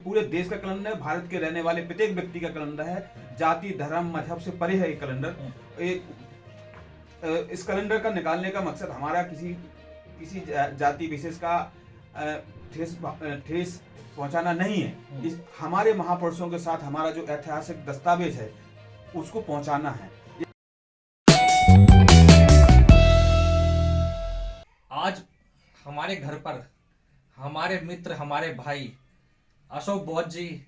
पूरे देश का कैलेंडर है, भारत के रहने वाले प्रत्येक व्यक्ति का कैलेंडर है। जाति धर्म मजहब से परे है ये कैलेंडर। इस कैलेंडर का निकालने का मकसद हमारा किसी जाति विशेष का ठेस पहुंचाना नहीं है। इस हमारे महापुरुषों के साथ हमारा जो ऐतिहासिक दस्तावेज है उसको पहुंचाना है। आज हमारे घर पर हमारे मित्र, हमारे भाई अशोक बोध जी,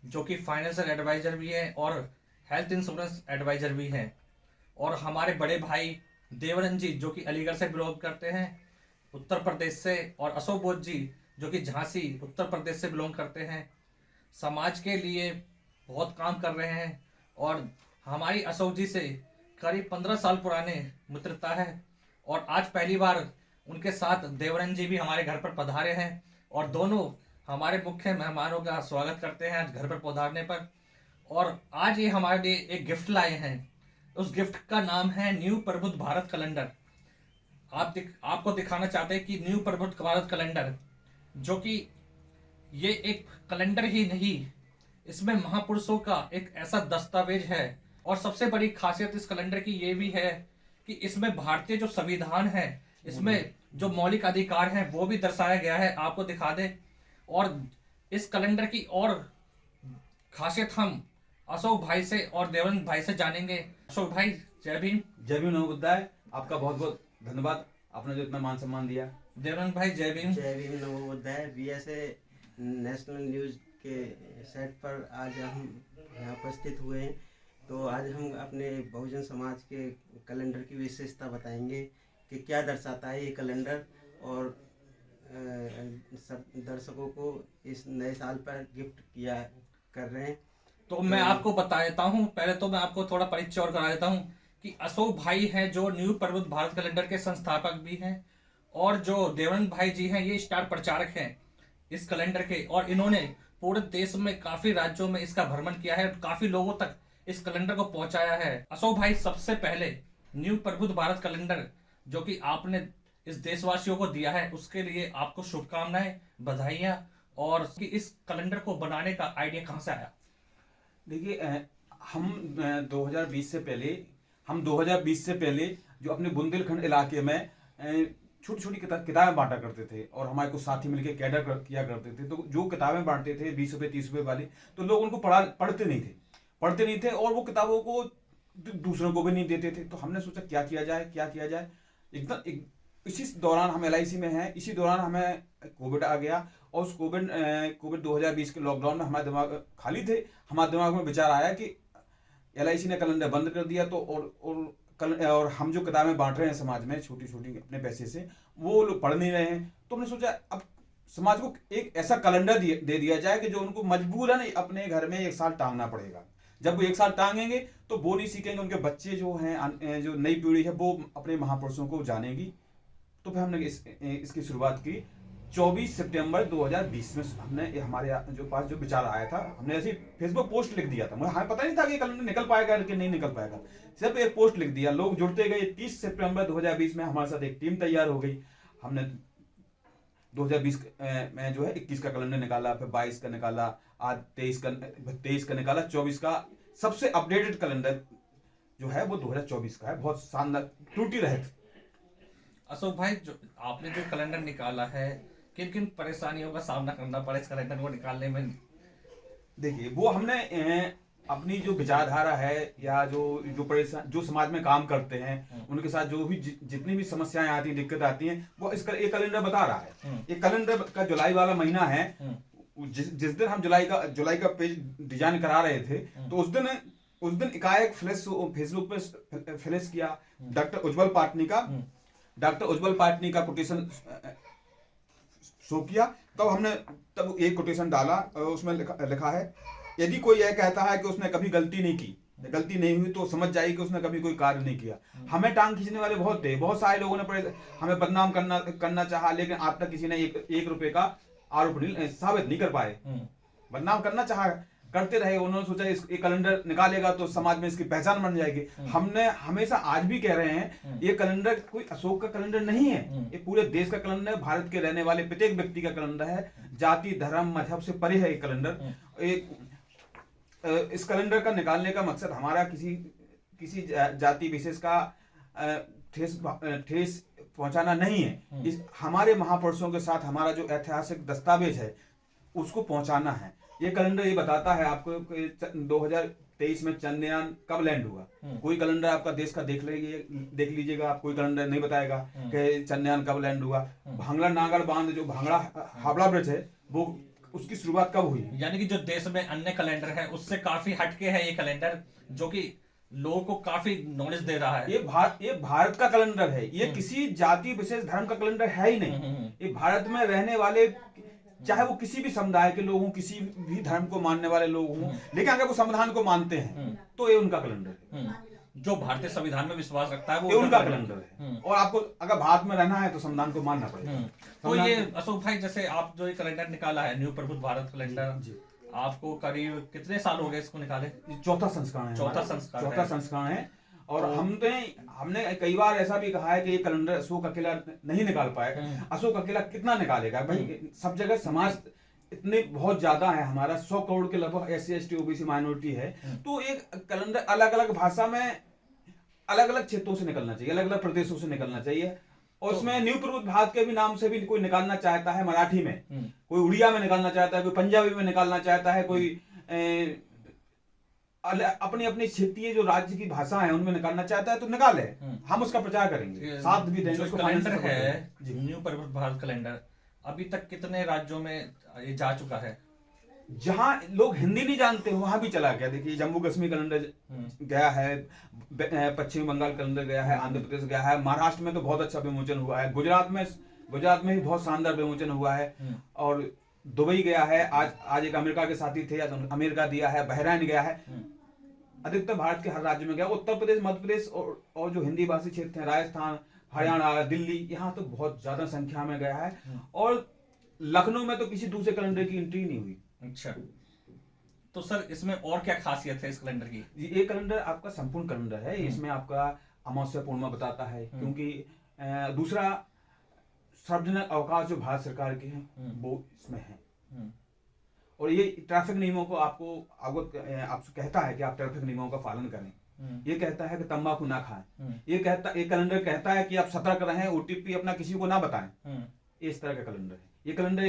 जो कि फाइनेंशियल एडवाइजर भी हैं और हेल्थ इंश्योरेंस एडवाइजर भी हैं, और हमारे बड़े भाई देवरन जी, जो कि अलीगढ़ से बिलोंग करते हैं उत्तर प्रदेश से, और अशोक बोध जी, जो कि झांसी उत्तर प्रदेश से बिलोंग करते हैं, समाज के लिए बहुत काम कर रहे हैं। और हमारी अशोक जी से करीब 15 साल पुराने मित्रता है, और आज पहली बार उनके साथ देवरन जी भी हमारे घर पर पधारे हैं, और दोनों हमारे मुख्य मेहमानों का स्वागत करते हैं आज घर पर पधारने पर। और आज ये हमारे लिए एक गिफ्ट लाए हैं। उस गिफ्ट का नाम है न्यू प्रबुद्ध भारत कैलेंडर। आपको दिखाना चाहते हैं कि न्यू प्रबुद्ध भारत कैलेंडर, जो कि ये एक कैलेंडर ही नहीं, इसमें महापुरुषों का एक ऐसा दस्तावेज है। और सबसे बड़ी खासियत इस कैलेंडर की ये भी है कि इसमें भारतीय जो संविधान है, इसमें जो मौलिक अधिकार हैं वो भी दर्शाया गया है। आपको दिखा दे। और इस कैलेंडर की और खासियत हम अशोक भाई से और देवरन भाई से जानेंगे। अशोक भाई, जय भीम। जय भीम नमो बुद्धाय। आपका बहुत बहुत धन्यवाद, आपने जो इतना मान सम्मान दिया। देवरन भाई, जय भीम। जय भीम नमो बुद्धाय। बीएसए नेशनल न्यूज के सेट पर आज हम यहाँ उपस्थित हुए हैं। तो आज हम अपने बहुजन समाज के कैलेंडर की विशेषता बताएंगे कि क्या दर्शाता है ये कैलेंडर, और सब दर्शकों को इस नए साल पर गिफ्ट किया कर रहे हैं। तो मैं आपको बता देता हूँ, पहले तो मैं आपको थोड़ा परिचय और करा देता हूँ कि अशोक भाई हैं जो न्यू प्रबुद्ध भारत कैलेंडर के संस्थापक भी हैं, और जो देवरन भाई जी हैं ये स्टार प्रचारक हैं इस कैलेंडर के, और इन्होंने पूरे देश में काफी राज्यों में इसका भ्रमण किया है, काफी लोगों तक इस कैलेंडर को पहुंचाया है। अशोक भाई, सबसे पहले न्यू प्रबुद्ध भारत कैलेंडर जो कि आपने इस देशवासियों को दिया है, उसके लिए आपको शुभकामनाएं, बधाइयां। और कि इस कैलेंडर को बनाने का आइडिया कहां से आया? देखिए, हम 2020 से पहले जो अपने बुंदेलखंड इलाके में छोटी छोटी किताबें बांटा करते थे, और हमारे कुछ साथी मिलकर कैडर किया करते थे। तो जो किताबें बांटते थे 20 रुपये 30 रुपये वाली, तो लोग उनको पढ़ते नहीं थे, और वो किताबों को दूसरों को भी नहीं देते थे। तो हमने सोचा क्या किया जाए। एकदम इसी दौरान हम LIC में हैं, इसी दौरान हमें कोविड आ गया, और उस कोविड 2020 के लॉकडाउन में हमारे दिमाग खाली थे। हमारे दिमाग में विचार आया कि LIC ने कैलेंडर बंद कर दिया, तो और हम जो किताबें बांट रहे हैं समाज में छोटी छोटी अपने पैसे से, वो लोग पढ़ नहीं रहे हैं। तो हमने सोचा अब समाज को एक ऐसा कैलेंडर दे दिया जाए कि जो उनको मजबूरन अपने घर में 1 साल टांगना पड़ेगा। जब वो 1 साल टांगेंगे तो वो नहीं सीखेंगे, उनके बच्चे जो हैं, जो नई पीढ़ी है, वो अपने महापुरुषों को जानेगी। तो फिर हमने इसकी शुरुआत की 24 सितंबर 2020 में। हमने हमारे जो पास जो विचार आया था, हमने ऐसी फेसबुक पोस्ट लिख दिया था। मुझे हमें पता नहीं था कि कैलेंडर निकल पाएगा कि नहीं निकल पाएगा, सिर्फ एक पोस्ट लिख दिया, लोग जुड़ते गए। 30 सितंबर 2020 में हमारे साथ एक टीम तैयार हो गई। हमने 2020 में जो है 21 का कैलेंडर निकाला, फिर 22 का निकाला, आज 23 का निकाला, 24 का सबसे अपडेटेड कैलेंडर जो है वो 2024 का है, बहुत शानदार, त्रुटि रहित। अशोक भाई, जो आपने जो कैलेंडर निकाला है, किन किन परेशानियों का सामना करना पड़ा इस कैलेंडर को निकालने में? देखिए, वो हमने अपनी जो विचारधारा है, या जो समाज में काम करते हैं, उनके साथ जो भी जितनी भी समस्याएं आती हैं, दिक्कत आती हैं, वो एक कैलेंडर बता रहा है। एक कैलेंडर का जुलाई वाला महीना है, जिस दिन हम जुलाई का पेज डिजाइन करा रहे थे, तो उस दिन एकाएक फेसबुक पे फ्लैश किया डॉक्टर उज्जवल पाटनी का कोटेशन शो किया। तब एक कोटेशन डाला, उसमें लिखा है, यदि कोई यह कहता है कि उसने कभी गलती नहीं हुई, तो समझ जाइए कि उसने कभी कोई कार्य नहीं किया। हमें टांग खींचने वाले बहुत थे, बहुत सारे लोगों ने हमें बदनाम करना चाहा, लेकिन आज तक किसी ने 1 रुपए का आरोप साबित नहीं कर पाए। बदनाम करना चाहा, करते रहे। उन्होंने सोचा ये कैलेंडर निकालेगा तो समाज में इसकी पहचान बन जाएगी। हमने हमेशा आज भी कह रहे हैं ये कैलेंडर कोई अशोक का कैलेंडर नहीं है, ये पूरे देश का कैलेंडर है, भारत के रहने वाले प्रत्येक व्यक्ति का कैलेंडर है। जाति धर्म मजहब से परे है ये कैलेंडर। इस कैलेंडर का निकालने का मकसद हमारा किसी जाति विशेष का ठेस पहुंचाना नहीं है। इस हमारे महापुरुषों के साथ हमारा जो ऐतिहासिक दस्तावेज है उसको पहुंचाना है। ये कैलेंडर ये बताता है आपको कि 2023 में चंद्रयान कब लैंड हुआ। कोई कैलेंडर आपका देश का देख लीजिएगा आप, कोई कैलेंडर नहीं बताएगा कि चंद्रयान कब लैंड हुआ। भांगड़ा नागड़ बांध जो भांगड़ा हावड़ा ब्रिज है वो उसकी शुरुआत कब हुई। यानी कि जो देश में अन्य कैलेंडर है उससे काफी हटके है ये कैलेंडर, जो कि लोगों को काफी नॉलेज दे रहा है। ये भारत का कैलेंडर है, ये किसी जाति विशेष धर्म का कैलेंडर है ही नहीं। ये भारत में रहने वाले चाहे वो किसी भी समुदाय के लोग हों, किसी भी धर्म को मानने वाले लोग हों, लेकिन अगर वो संविधान को मानते हैं तो ये उनका कैलेंडर है। जो भारतीय संविधान में विश्वास रखता है वो ये उनका कैलेंडर है। और आपको अगर भारत में रहना है तो संविधान को मानना पड़ेगा। तो ये अशोक भाई, जैसे आप जो ये कैलेंडर निकाला है न्यू प्रबुद्ध भारत कैलेंडर, आपको करीब कितने साल हो गए इसको निकाले? चौथा संस्करण है। चौथा संस्करण है। और हमने कई बार ऐसा भी कहा है कि ये कैलेंडर अशोक अकेला नहीं निकाल पाएगा। अशोक अकेला कितना निकालेगा भाई, सब जगह समाज इतने बहुत ज्यादा है, हमारा 100 करोड़ के लगभग SC ST OBC माइनॉरिटी है। तो एक कैलेंडर अलग अलग भाषा में अलग अलग क्षेत्रों से निकलना चाहिए, अलग अलग प्रदेशों से निकलना चाहिए। और उसमें न्यू प्रबुद्ध भारत के भी नाम से भी कोई निकालना चाहता है मराठी में, कोई उड़िया में निकालना चाहता है, कोई पंजाबी में निकालना चाहता है, कोई अपनी अपनी क्षेत्रीय जो राज्य की भाषा है उनमें निकालना चाहता है तो निकाले। हम उसका प्रचार करेंगे, साथ भी देंगे। जो कैलेंडर है न्यू प्रबुद्ध भारत कैलेंडर अभी तक कितने राज्यों में ये जा चुका है? जहां लोग हिंदी नहीं जानते वहां भी चला गया। देखिए जम्मू कश्मीर कैलेंडर गया है, पश्चिम बंगाल कैलेंडर गया है, आंध्र प्रदेश गया है, महाराष्ट्र में तो बहुत अच्छा विमोचन हुआ है, गुजरात में भी बहुत शानदार विमोचन हुआ है, और दुबई गया है। आज एक अमेरिका के साथी थे, अमेरिका दिया है, बहरीन गया है। अधिकतर भारत के हर राज्य में गया। उत्तर प्रदेश, मध्य प्रदेश और जो हिंदी भाषी क्षेत्र है, राजस्थान, हरियाणा, दिल्ली, यहाँ तो बहुत ज्यादा संख्या में गया है। और लखनऊ में तो किसी दूसरे कैलेंडर की एंट्री नहीं हुई। अच्छा, तो सर इसमें और क्या खासियत है इस कैलेंडर की? ये कैलेंडर आपका संपूर्ण कैलेंडर है। इसमें आपका अमावस्या पूर्णिमा बताता है, क्योंकि दूसरा सार्वजनिक अवकाश जो भारत सरकार के हैं वो इसमें है। और ये ट्रैफिक नियमों को आपको कहता है कि आप ट्रैफिक नियमों का पालन करें। ये कहता है कि तंबाकू ना खाएं। ये कैलेंडर कहता है कि आप सतर्क रहें, OTP अपना किसी को ना बताएं। इस तरह का कैलेंडर है ये कैलेंडर।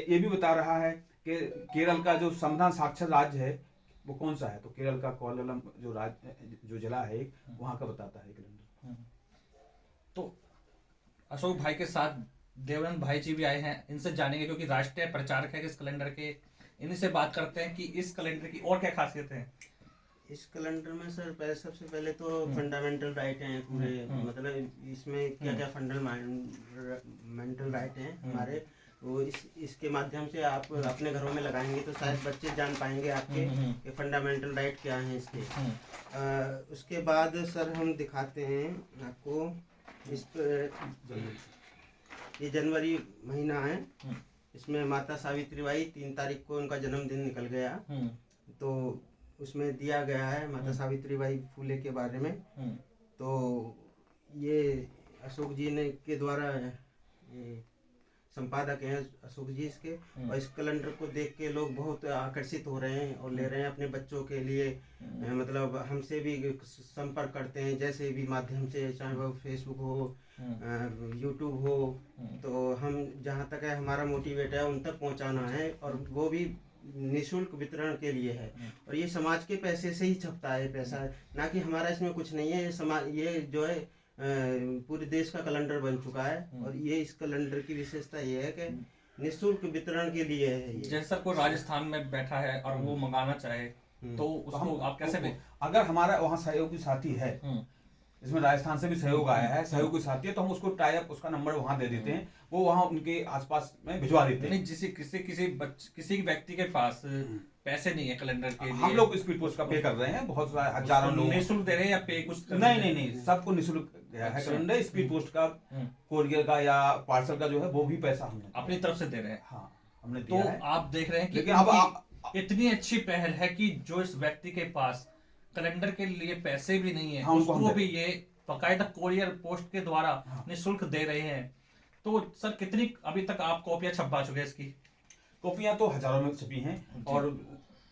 ये भी बता रहा है कि केरल का जो संविधान साक्षर राज्य है वो कौन सा है, तो केरल का कोल्लम जो जिला है वहां का बताता है कैलेंडर। तो अशोक भाई के साथ देवानंद भाई जी भी आए हैं, इनसे जानेंगे क्योंकि राष्ट्रीय प्रचारक है इस कैलेंडर के। इन्हीं से बात करते हैं कि इस कैलेंडर की और क्या खासियत है। इस कैलेंडर में सर सबसे पहले तो फंडामेंटल राइट हैं पूरे, मतलब इसमें क्या क्या फंडामेंटल राइट हैं हमारे, वो इसके माध्यम से आप अपने घरों में लगाएंगे तो शायद बच्चे जान पाएंगे आपके ये फंडामेंटल राइट क्या हैं इसके। उसके बाद सर हम दिखाते हैं आपको इस ये जनवरी महीना है, इसमें माता सावित्रीबाई 3 तारीख को उनका जन्मदिन निकल गया, तो उसमें दिया गया है माता सावित्रीबाई फुले के बारे में। तो ये अशोक जी ने के द्वारा ये संपादक हैं अशोक जी इसके, और इस कैलेंडर को देख के लोग बहुत आकर्षित हो रहे हैं और ले रहे हैं अपने बच्चों के लिए। मतलब हमसे भी संपर्क करते हैं जैसे भी माध्यम से, चाहे वो फेसबुक हो, यूट्यूब हो, तो हम जहाँ तक है हमारा मोटिवेट है उन तक पहुँचाना है, और वो भी निःशुल्क वितरण के लिए है। और ये समाज के पैसे से ही छपता है पैसा, ना कि हमारा इसमें कुछ नहीं है। ये समाज, ये जो है पूरे देश का कैलेंडर बन चुका है, और ये इस कैलेंडर की विशेषता ये है कि निःशुल्क वितरण के लिए है। जैसा कोई राजस्थान में बैठा है और वो मंगाना चाहे तो उसको आप कैसे अगर हमारा वहाँ सहयोगी साथी है, इसमें राजस्थान से भी सहयोग आया है, सहयोगी साथी है, तो हम उसको टाई अप, उसका नंबर वहाँ दे देते हैं, वो वहाँ उनके आसपास में भिजवा देते हैं। किसी व्यक्ति के पास पैसे नहीं है कैलेंडर के लिए, हम लोग स्पीड पोस्ट का पे कर रहे हैं, बहुत सारे हजारों लोग निःशुल्क दे रहे हैं या पे कुछ नहीं, सबको निःशुल्क है कैलेंडर। स्पीड पोस्ट का, कोरियर का या पार्सल का जो है वो भी पैसा हमने अपनी तरफ से दे रहे हैं। हाँ, हमने दिया है। आप देख रहे हैं कि लेकिन अब इतनी अच्छी पहल है कि जो इस व्यक्ति के पास कैलेंडर के लिए पैसे भी नहीं है, हाँ, उनको हम उसको दे भी ये बकायदा कोरियर पोस्ट के द्वारा हाँ। निःशुल्क दे रहे हैं। तो सर कितनी अभी तक आप कॉपियां छपवा चुके हैं इसकी? कॉपियां तो हजारों में छपी हैं जी। और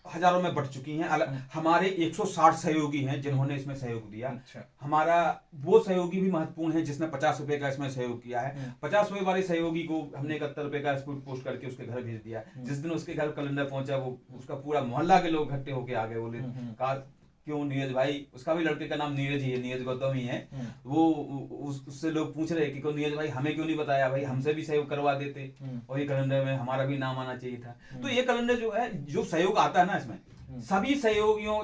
हजारों में बढ़ चुकी हैं। हमारे 160 सहयोगी हैं जिन्होंने इसमें सहयोग दिया। अच्छा। हमारा वो सहयोगी भी महत्वपूर्ण है जिसने 50 रुपए का इसमें सहयोग किया है। 50 रुपए वाले सहयोगी को हमने 71 रुपए का स्पीड पोस्ट करके उसके घर भेज दिया। जिस दिन उसके घर कैलेंडर पहुंचा, वो उसका पूरा मोहल्ला के लोग इकट्ठे होके आ गए, बोले कहा क्यों नीरज भाई, उसका भी लड़के का नाम नीरज ही है, नीरज गौतम ही है। वो उससे लोग पूछ रहे कि क्यों नीरज भाई हमें क्यों नहीं बताया, भाई हमसे भी सहयोग करवा देते और ये कैलेंडर में हमारा भी नाम आना चाहिए था। तो ये कैलेंडर जो है, जो सहयोग आता है ना इसमें, सभी सहयोगियों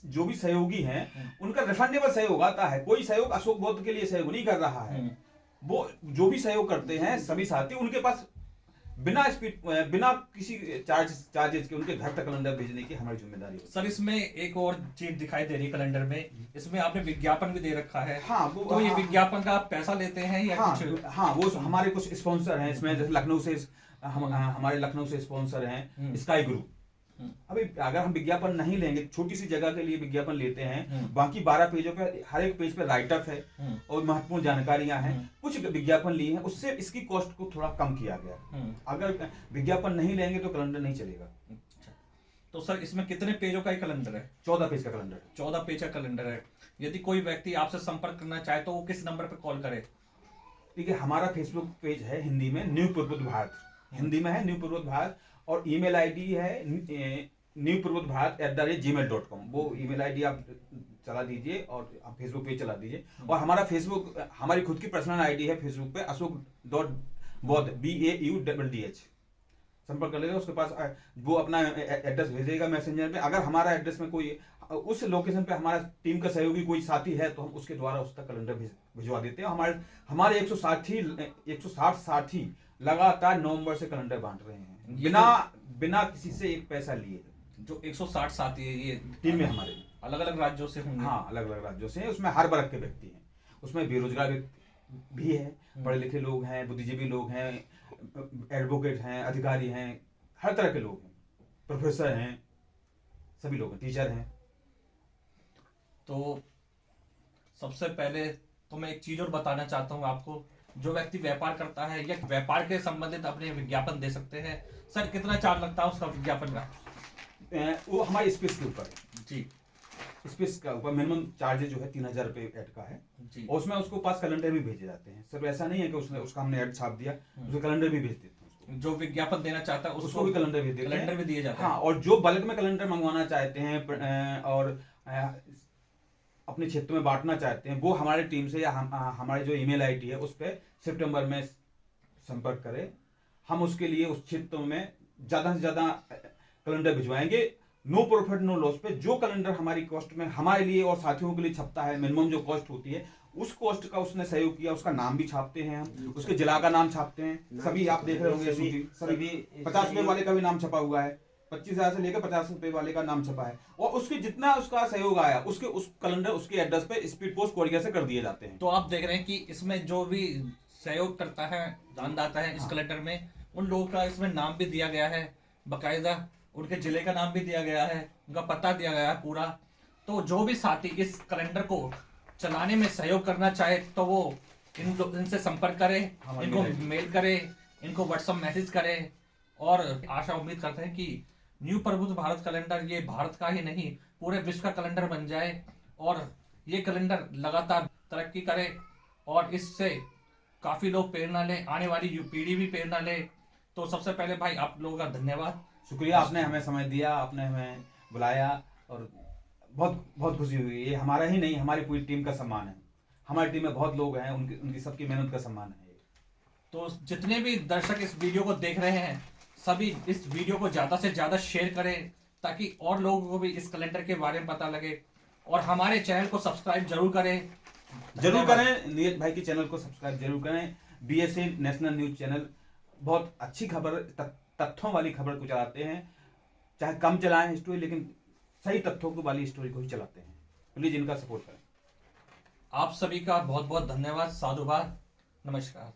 जो भी सहयोगी हैं उनका रिफंडेबल सहयोग आता है। कोई सहयोग अशोक बौद्ध के लिए सहयोग नहीं कर रहा है। वो जो भी सहयोग करते हैं सभी साथी, उनके पास बिना किसी चार्जेस के उनके घर तक कैलेंडर भेजने की हमारी जिम्मेदारी है। सर इसमें एक और चीज दिखाई दे रही है कैलेंडर में, इसमें आपने विज्ञापन भी दे रखा है। हाँ, तो ये विज्ञापन का आप पैसा लेते हैं या कुछ? हाँ, वो हमारे कुछ स्पॉन्सर हैं इसमें, जैसे लखनऊ से हमारे लखनऊ से स्पॉन्सर हैं स्काई ग्रुप। अभी अगर हम विज्ञापन नहीं लेंगे, छोटी सी जगह के लिए विज्ञापन लेते हैं, बाकी 12 पेजों पे हर एक पेज पे राइटअप है और महत्वपूर्ण जानकारियां हैं, कुछ विज्ञापन लिए हैं, उससे इसकी कॉस्ट को थोड़ा कम किया गया। अगर विज्ञापन नहीं लेंगे तो कैलेंडर नहीं चलेगा। तो सर इसमें कितने पेजों का कैलेंडर है? 14 पेज का कैलेंडर। 14 पेज का कैलेंडर है। यदि कोई व्यक्ति आपसे संपर्क करना चाहे तो वो किस नंबर पर कॉल करे? ठीक है, हमारा फेसबुक पेज है हिंदी में न्यू पूर्वोत्तर भारत, हिंदी में है न्यू पूर्वोत्तर भारत, और ईमेल आईडी है newpurvotbharat@gmail.com। वो ईमेल आईडी आप चला दीजिए और आप फेसबुक पेज चला दीजिए। और हमारा फेसबुक, हमारी खुद की पर्सनल आईडी है फेसबुक पे, ashok.bodh BAUDDH। संपर्क कर लेगा, उसके पास वो अपना एड्रेस भेजेगा मैसेंजर पे। अगर हमारा एड्रेस में कोई उस लोकेशन पे हमारा टीम का सहयोगी कोई साथी है तो हम उसके द्वारा उस तक कैलेंडर भिजवा देते हैं। हमारे 160 साथी लगातार नवंबर से कैलेंडर बांट रहे हैं बिना किसी से एक पैसा लिए। जो 160 साथी है ये टीम में हमारे अलग अलग राज्यों से होंगे? हाँ, अलग अलग राज्यों से हैं। उसमें हर वर्ग के व्यक्ति हैं, उसमें बेरोजगार भी है, पढ़े लिखे लोग हैं, बुद्धिजीवी लोग हैं, एडवोकेट हैं, अधिकारी हैं, हर तरह के लोग हैं, प्रोफेसर हैं, सभी लोग हैं, टीचर हैं। तो सबसे पहले तो मैं एक चीज और बताना चाहता हूँ आपको, जो व्यक्ति व्यापार करता है या व्यापार के संबंधित अपने विज्ञापन दे सकते हैं। सर कितना चार्ज लगता है उसका विज्ञापन का? वो हमारे स्पेस के ऊपर है जी। स्पेस का ऊपर मिनिमम चार्ज जो है 3000 रुपए ऐड का है जी। और उसमें उसको पास कैलेंडर भी भेजे जाते हैं। सिर्फ ऐसा नहीं है कि उसका हमने ऐड छाप दिया, उसको कैलेंडर भी भेज देते हैं उसको। जो विज्ञापन देना चाहता है उसको भी कैलेंडर भेज देते हैं। कैलेंडर भी दिए जाते हैं। हाँ, और जो बल्क में कैलेंडर मंगवाना चाहते हैं और अपने क्षेत्र में बांटना चाहते हैं, वो हमारे टीम से या हमारे जो ईमेल आईडी है उस पर सितंबर में संपर्क करें। हम उसके लिए उस क्षेत्र में ज्यादा से ज्यादा कैलेंडर भिजवाएंगे, नो प्रॉफिट नो लॉस पे। जो कैलेंडर हमारी कॉस्ट में हमारे लिए और साथियों के लिए छपता है, मिनिमम जो कॉस्ट होती है, उस कॉस्ट का उसने सहयोग किया, उसका नाम भी छापते हैं हम, उसके जिला का नाम छापते हैं। सभी आप देख रहे होंगे, सभी 50 रुपए वाले का भी नाम छपा हुआ है, 25,000 से लेकर 50 रुपए वाले का नाम छपा है, और उसके जितना उसका सहयोग आया उसके उस कैलेंडर उसके एड्रेस पे स्पीड पोस्ट कोरियर से कर दिए जाते हैं। तो आप देख रहे हैं कि इसमें जो भी सहयोग करता है, दानदाता है इस कैलेंडर में, उन लोगों का इसमें नाम भी दिया गया है, बकायदा उनके जिले का नाम भी दिया गया है, उनका पता दिया गया है पूरा। तो जो भी साथी इस कैलेंडर को चलाने में सहयोग करना चाहे तो वो इनसे संपर्क करे, इनको मेल करे, इनको व्हाट्सएप मैसेज करे। और आशा उम्मीद करते हैं कि न्यू प्रबुद्ध भारत कैलेंडर ये भारत का ही नहीं पूरे विश्व का कैलेंडर बन जाए और ये कैलेंडर लगातार तरक्की करे और इससे काफी लोग प्रेरणा लें, आने वाली पीढ़ी भी प्रेरणा ले। तो सबसे पहले भाई आप लोगों का धन्यवाद, शुक्रिया, आपने हमें समय दिया, आपने हमें बुलाया और बहुत बहुत खुशी हुई। ये हमारा ही नहीं, हमारी पूरी टीम का सम्मान है। हमारी टीम में बहुत लोग हैं, उनकी सबकी मेहनत का सम्मान है। तो जितने भी दर्शक इस वीडियो को देख रहे हैं, सभी इस वीडियो को ज़्यादा से ज़्यादा शेयर करें ताकि और लोगों को भी इस कैलेंडर के बारे में पता लगे, और हमारे चैनल को सब्सक्राइब जरूर करें। नीरज भाई के चैनल को सब्सक्राइब जरूर करें। BSA नेशनल न्यूज चैनल बहुत अच्छी खबर, तथ्यों वाली खबर को चलाते हैं, चाहे कम चलाएं स्टोरी, लेकिन सही तथ्यों को वाली स्टोरी को ही चलाते हैं। प्लीज इनका सपोर्ट करें। आप सभी का बहुत बहुत धन्यवाद, साधुवाद, नमस्कार।